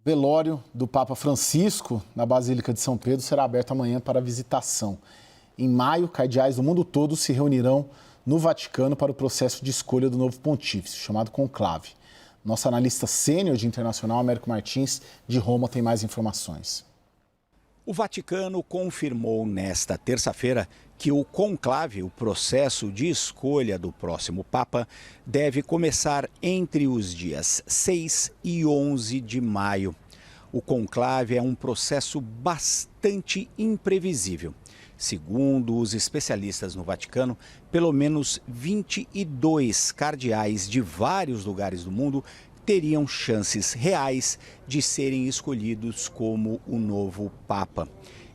Velório do Papa Francisco na Basílica de São Pedro será aberto amanhã para visitação. Em maio, cardeais do mundo todo se reunirão no Vaticano para o processo de escolha do novo pontífice, chamado conclave. Nosso analista sênior de internacional, Américo Martins, de Roma, tem mais informações. O Vaticano confirmou nesta terça-feira que o conclave, o processo de escolha do próximo Papa, deve começar entre os dias 6 e 11 de maio. O conclave é um processo bastante imprevisível. Segundo os especialistas no Vaticano, pelo menos 22 cardeais de vários lugares do mundo teriam chances reais de serem escolhidos como o novo Papa.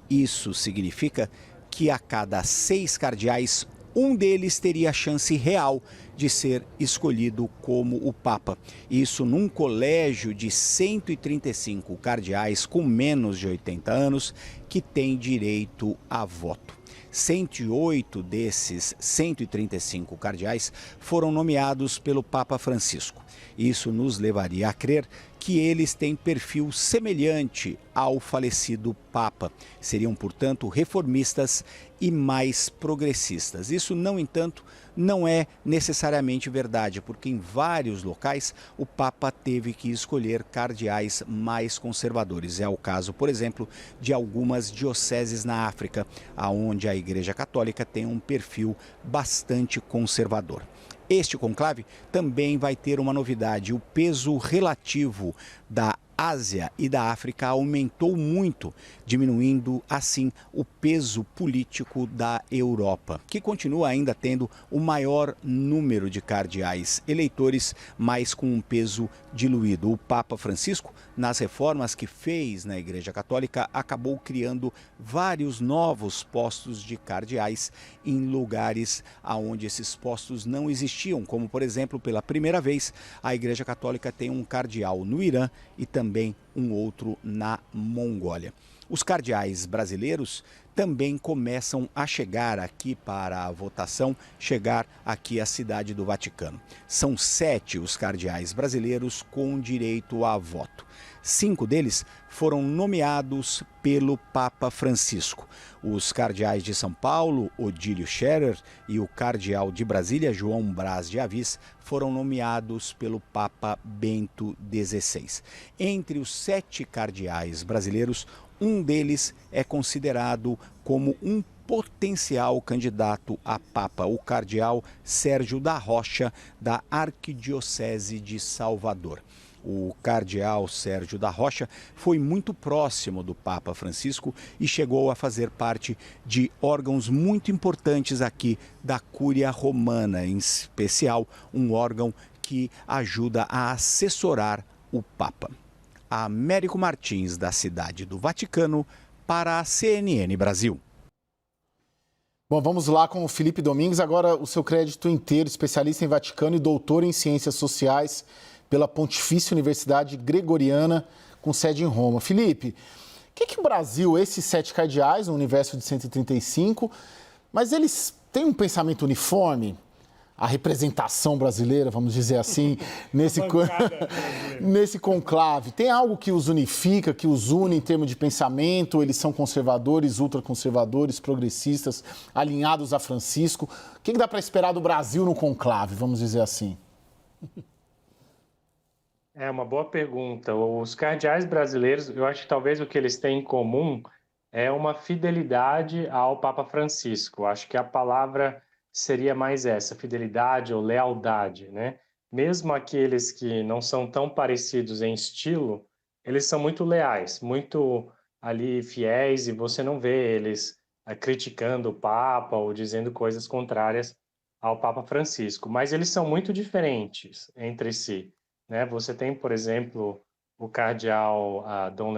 Isso significa que a cada 6 cardeais, um deles teria a chance real de ser escolhido como o Papa. Isso num colégio de 135 cardeais com menos de 80 anos que tem direito a voto. 108 desses 135 cardeais foram nomeados pelo Papa Francisco. Isso nos levaria a crer que eles têm perfil semelhante ao falecido Papa. Seriam, portanto, reformistas e mais progressistas. Isso, no entanto, não é necessariamente verdade, porque em vários locais o Papa teve que escolher cardeais mais conservadores. É o caso, por exemplo, de algumas dioceses na África, onde a Igreja Católica tem um perfil bastante conservador. Este conclave também vai ter uma novidade: o peso relativo da Ásia e da África aumentou muito, diminuindo assim o peso político da Europa, que continua ainda tendo o maior número de cardeais eleitores, mas com um peso diluído. O Papa Francisco, nas reformas que fez na Igreja Católica, acabou criando vários novos postos de cardeais em lugares onde esses postos não existiam, como, por exemplo, pela primeira vez, a Igreja Católica tem um cardeal no Irã e também um outro na Mongólia. Os cardeais brasileiros também começam a chegar aqui para a votação, chegar aqui à cidade do Vaticano. São 7 os cardeais brasileiros com direito a voto. 5 deles foram nomeados pelo Papa Francisco. Os cardeais de São Paulo, Odílio Scherer, e o cardeal de Brasília, João Braz de Avis, foram nomeados pelo Papa Bento XVI. Entre os 7 cardeais brasileiros, um deles é considerado como um potencial candidato a Papa, o cardeal Sérgio da Rocha, da Arquidiocese de Salvador. O cardeal Sérgio da Rocha foi muito próximo do Papa Francisco e chegou a fazer parte de órgãos muito importantes aqui da Cúria Romana, em especial um órgão que ajuda a assessorar o Papa. Américo Martins, da Cidade do Vaticano, para a CNN Brasil. Bom, vamos lá com o Felipe Domingues. Agora o seu crédito inteiro, especialista em Vaticano e doutor em Ciências Sociais pela Pontifícia Universidade Gregoriana, com sede em Roma. Felipe, o que o Brasil, esses 7 cardeais, no universo de 135, mas eles têm um pensamento uniforme? A representação brasileira, vamos dizer assim, nesse conclave. Tem algo que os unifica, que os une em termos de pensamento? Eles são conservadores, ultraconservadores, progressistas, alinhados a Francisco. O que dá para esperar do Brasil no conclave, vamos dizer assim? É uma boa pergunta. Os cardeais brasileiros, eu acho que talvez o que eles têm em comum é uma fidelidade ao Papa Francisco. Acho que a palavra seria mais essa, fidelidade ou lealdade, né? Mesmo aqueles que não são tão parecidos em estilo, eles são muito leais, muito ali fiéis, e você não vê eles criticando o Papa ou dizendo coisas contrárias ao Papa Francisco. Mas eles são muito diferentes entre si, né? Você tem, por exemplo, o cardeal Dom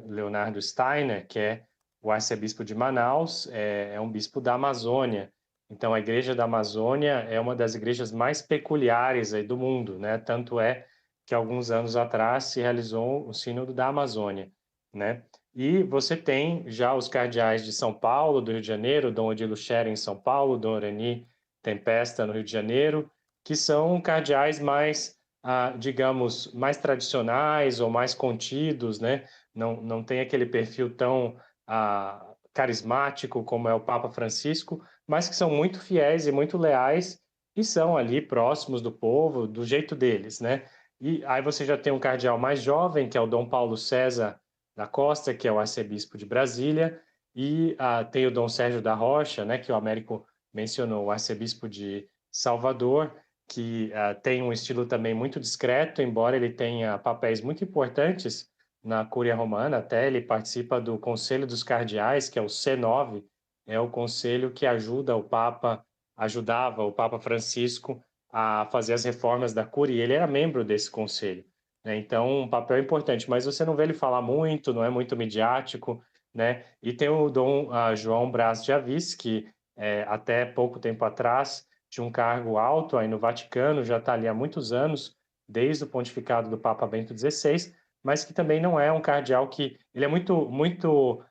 Leonardo Steiner, que é o arcebispo de Manaus, é um bispo da Amazônia. Então, a Igreja da Amazônia é uma das igrejas mais peculiares aí do mundo, né? Tanto é que alguns anos atrás se realizou o Sínodo da Amazônia, né? E você tem já os cardeais de São Paulo, do Rio de Janeiro, Dom Odilo Scherer em São Paulo, Dom Reni Tempesta no Rio de Janeiro, que são cardeais mais digamos, mais tradicionais ou mais contidos, né? Não tem aquele perfil tão carismático como é o Papa Francisco, mas que são muito fiéis e muito leais e são ali próximos do povo, do jeito deles, né? E aí você já tem um cardeal mais jovem, que é o Dom Paulo César da Costa, que é o arcebispo de Brasília, e tem o Dom Sérgio da Rocha, né, que o Américo mencionou, o arcebispo de Salvador, que tem um estilo também muito discreto, embora ele tenha papéis muito importantes na Cúria Romana, até ele participa do Conselho dos Cardeais, que é o C9, é o conselho que ajudava o Papa Francisco a fazer as reformas da Cúria, e ele era membro desse conselho, né? Então, um papel importante, mas você não vê ele falar muito, não é muito midiático, né? E tem o Dom João Brás de Avis, que até pouco tempo atrás tinha um cargo alto aí no Vaticano, já está ali há muitos anos, desde o pontificado do Papa Bento XVI, mas que também não é um cardeal que... Ele é muito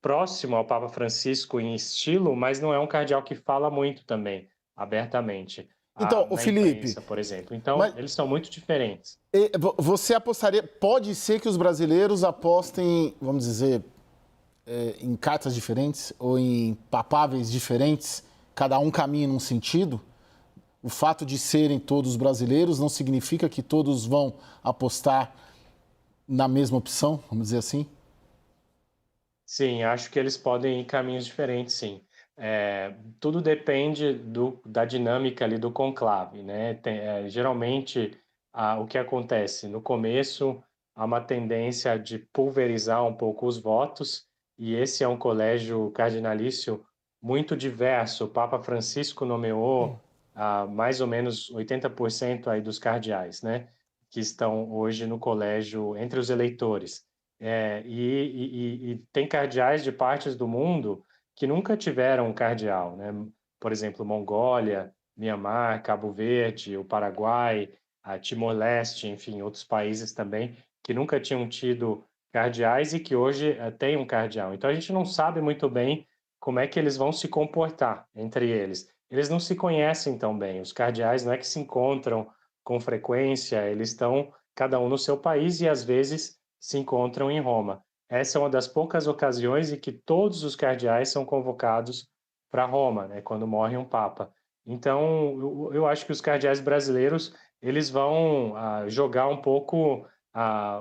próximo ao Papa Francisco em estilo, mas não é um cardeal que fala muito também, abertamente, Então, o na Felipe, imprensa, por exemplo. Então, mas eles são muito diferentes. você apostaria, pode ser que os brasileiros apostem, vamos dizer, em cartas diferentes ou em papáveis diferentes, cada um caminha num sentido? O fato de serem todos brasileiros não significa que todos vão apostar na mesma opção, vamos dizer assim? Sim, acho que eles podem ir em caminhos diferentes, sim. Tudo depende da dinâmica ali do conclave, né? Geralmente, o que acontece? No começo, há uma tendência de pulverizar um pouco os votos, e esse é um colégio cardinalício muito diverso. O Papa Francisco nomeou mais ou menos 80% aí dos cardeais, né? Que estão hoje no colégio entre os eleitores. E tem cardeais de partes do mundo que nunca tiveram um cardeal, né? Por exemplo, Mongólia, Mianmar, Cabo Verde, o Paraguai, a Timor-Leste, enfim, outros países também que nunca tinham tido cardeais e que hoje têm um cardeal. Então a gente não sabe muito bem como é que eles vão se comportar entre eles. Eles não se conhecem tão bem. Os cardeais não é que se encontram com frequência, eles estão cada um no seu país e às vezes se encontram em Roma. Essa é uma das poucas ocasiões em que todos os cardeais são convocados para Roma, né, quando morre um papa. Então, eu acho que os cardeais brasileiros eles vão jogar um pouco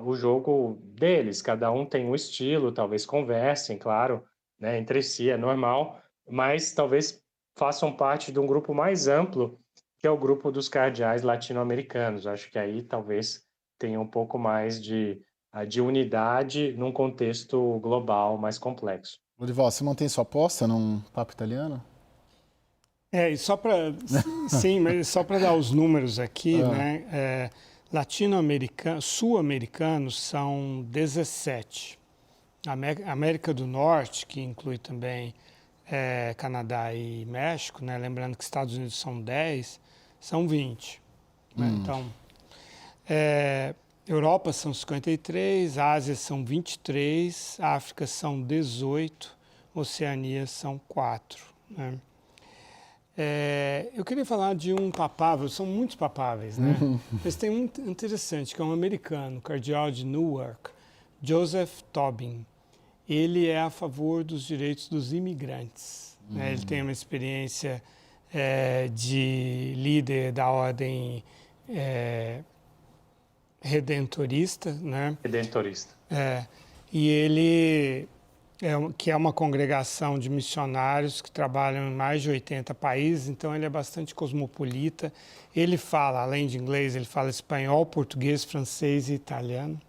o jogo deles. Cada um tem um estilo, talvez conversem, claro, né, entre si, é normal, mas talvez façam parte de um grupo mais amplo, que é o grupo dos cardeais latino-americanos. Acho que aí talvez tenha um pouco mais de unidade num contexto global mais complexo. Lorival, você mantém sua aposta num Papa italiano? E só para sim, mas só para dar os números aqui, né? Latino-americanos, sul-americanos são 17. América do Norte, que inclui também Canadá e México, né? Lembrando que Estados Unidos são 10, são 20. Né? Então, Europa são 53, Ásia são 23, África são 18, Oceania são 4. Né? Eu queria falar de um papável, são muitos papáveis, né? Mas tem um interessante, que é um americano, cardeal de Newark, Joseph Tobin. Ele é a favor dos direitos dos imigrantes. Né? Ele tem uma experiência de líder da ordem redentorista, né? Redentorista. E ele que é uma congregação de missionários que trabalham em mais de 80 países, então ele é bastante cosmopolita. Ele fala, além de inglês, ele fala espanhol, português, francês e italiano.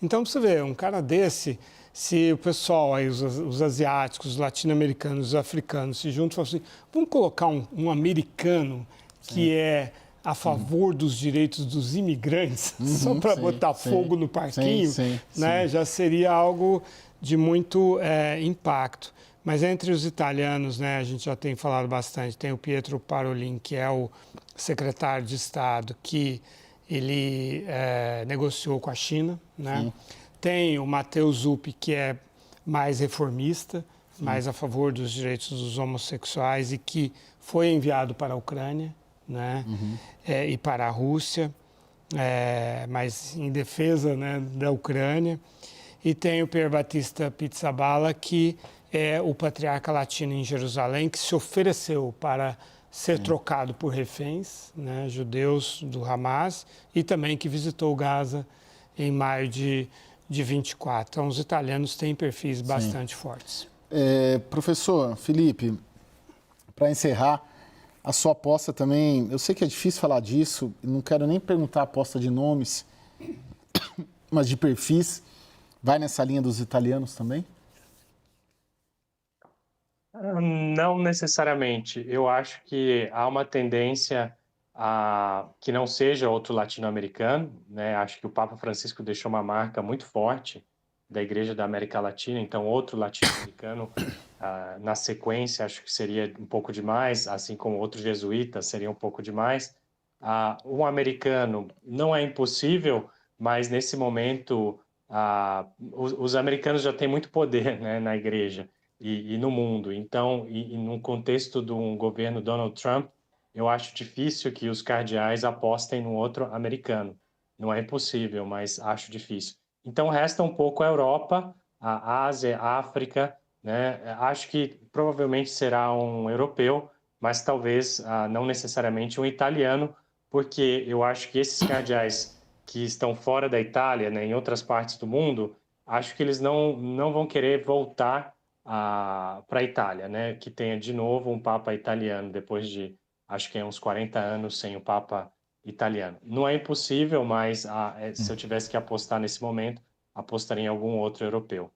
Então, para você ver, um cara desse, se o pessoal, aí, os asiáticos, os latino-americanos, os africanos se juntam e falam assim, vamos colocar um americano que é a favor dos direitos dos imigrantes, só para botar fogo no parquinho, né? Já seria algo de muito impacto. Mas entre os italianos, né, a gente já tem falado bastante, tem o Pietro Parolin, que é o secretário de Estado, que ele negociou com a China, né? Tem o Matteo Zuppi, que é mais reformista, mais a favor dos direitos dos homossexuais e que foi enviado para a Ucrânia, né? E para a Rússia. mas em defesa, né, da Ucrânia. E tem o Pier Battista Pizzaballa, que é o patriarca latino em Jerusalém, que se ofereceu para ser trocado por reféns, né, judeus do Hamas, e também que visitou Gaza em maio de 24. Então, os italianos têm perfis bastante fortes. Professor Felipe, para encerrar, a sua aposta também, eu sei que é difícil falar disso, não quero nem perguntar a aposta de nomes, mas de perfis, vai nessa linha dos italianos também? Não necessariamente. Eu acho que há uma tendência a que não seja outro latino-americano, né? Acho que o Papa Francisco deixou uma marca muito forte da Igreja da América Latina, então outro latino-americano na sequência acho que seria um pouco demais, assim como outros jesuítas seria um pouco demais. Um americano não é impossível, mas nesse momento os americanos já têm muito poder, né, na Igreja e no mundo. Então, e no contexto de um governo Donald Trump, eu acho difícil que os cardeais apostem no outro americano. Não é impossível, mas acho difícil. Então, resta um pouco a Europa, a Ásia, a África, né? Acho que provavelmente será um europeu, mas talvez não necessariamente um italiano, porque eu acho que esses cardeais que estão fora da Itália, né, em outras partes do mundo, acho que eles não vão querer voltar para a Itália, né? Que tenha de novo um Papa italiano, depois de, acho que é uns 40 anos sem o Papa italiano. Não é impossível, mas se eu tivesse que apostar nesse momento, apostaria em algum outro europeu.